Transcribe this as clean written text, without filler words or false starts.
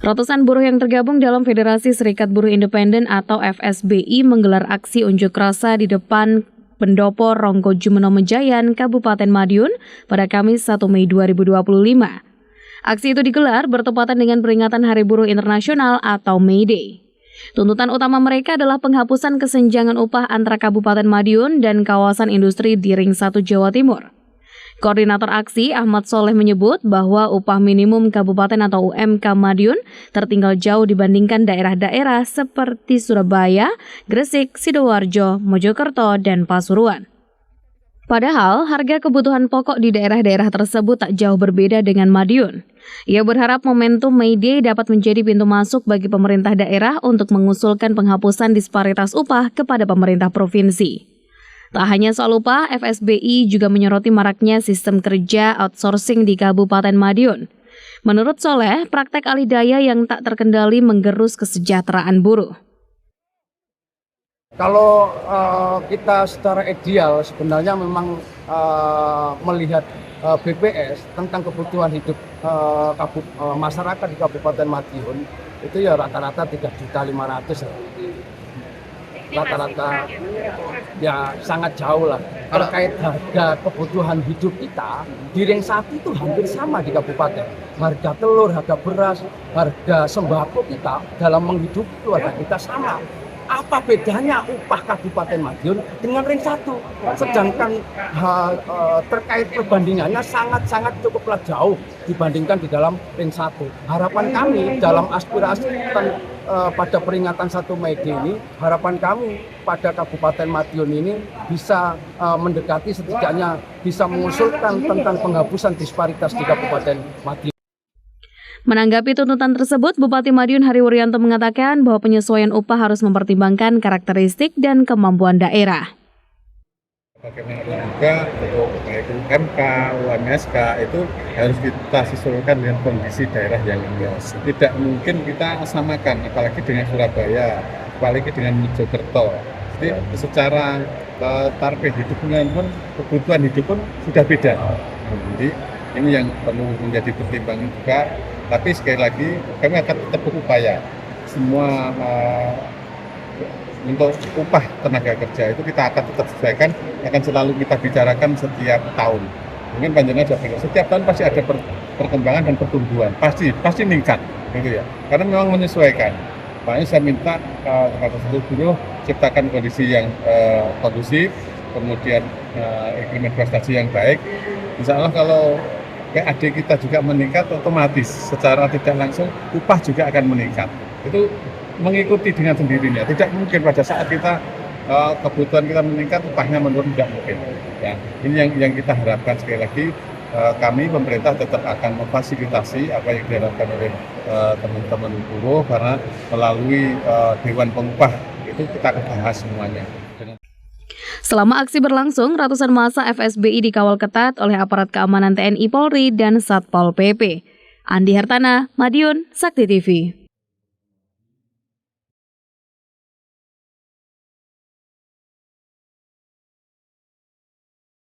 Ratusan buruh yang tergabung dalam Federasi Serikat Buruh Independen atau FSBI menggelar aksi unjuk rasa di depan Pendopo Ronggo Jumeno Mejayan, Kabupaten Madiun pada Kamis 1 Mei 2025. Aksi itu digelar bertepatan dengan peringatan Hari Buruh Internasional atau May Day. Tuntutan utama mereka adalah penghapusan kesenjangan upah antara Kabupaten Madiun dan kawasan industri di Ring 1 Jawa Timur. Koordinator aksi Ahmad Soleh menyebut bahwa upah minimum kabupaten atau UMK Madiun tertinggal jauh dibandingkan daerah-daerah seperti Surabaya, Gresik, Sidoarjo, Mojokerto, dan Pasuruan. Padahal harga kebutuhan pokok di daerah-daerah tersebut tak jauh berbeda dengan Madiun. Ia berharap momentum May Day dapat menjadi pintu masuk bagi pemerintah daerah untuk mengusulkan penghapusan disparitas upah kepada pemerintah provinsi. Tak hanya soal upah, FSBI juga menyoroti maraknya sistem kerja outsourcing di Kabupaten Madiun. Menurut Soleh, praktek alih daya yang tak terkendali menggerus kesejahteraan buruh. Kalau kita secara ideal sebenarnya memang melihat BPS tentang kebutuhan hidup masyarakat di Kabupaten Madiun itu ya rata-rata 3.500.000. Rata-rata ya sangat jauh lah terkait harga kebutuhan hidup kita di Ring 1 itu hampir sama di kabupaten. Harga telur, harga beras, harga sembako kita dalam menghidupi keluarga kita sama. Apa bedanya upah Kabupaten Madiun dengan Ring 1? Sedangkan terkait perbandingannya sangat-sangat cukuplah jauh dibandingkan di dalam Ring 1. Harapan kami dalam aspirasi pada peringatan 1 Mei ini, harapan kami pada Kabupaten Madiun ini bisa mendekati, setidaknya bisa mengusulkan tentang penghapusan disparitas di Kabupaten Madiun. Menanggapi tuntutan tersebut, Bupati Madiun Hari Wuryanto mengatakan bahwa penyesuaian upah harus mempertimbangkan karakteristik dan kemampuan daerah. Bagaimana juga untuk baik UMK, UMSK itu harus kita sesuaikan dengan kondisi daerah yang ada. Tidak mungkin kita samakan, apalagi dengan Surabaya, apalagi dengan Mojokerto. Jadi secara taraf hidupnya pun, kebutuhan hidup pun sudah beda. Jadi ini yang perlu menjadi pertimbangan juga. Tapi sekali lagi kami akan tetap berupaya semua untuk upah tenaga kerja itu kita akan tetap sesuaikan, akan selalu kita bicarakan setiap tahun. Mungkin panjangnya juga setiap tahun pasti ada perkembangan dan pertumbuhan, pasti meningkat, gitu ya. Karena memang menyesuaikan. Makanya saya minta kepada seluruh buruh ciptakan kondisi yang kondusif, kemudian iklim investasi yang baik. Insya Allah kalau PAD kita juga meningkat, otomatis secara tidak langsung upah juga akan meningkat. Itu mengikuti dengan sendirinya. Tidak mungkin pada saat kita kebutuhan kita meningkat, upahnya menurun, tidak mungkin. Ya, ini yang kita harapkan. Sekali lagi kami pemerintah tetap akan memfasilitasi apa yang diharapkan oleh teman-teman buruh, karena melalui Dewan Pengupah itu kita akan bahas semuanya. Selama aksi berlangsung, ratusan massa FSBI dikawal ketat oleh aparat keamanan TNI Polri dan Satpol PP. Andi Hartana, Madiun, Sakti TV.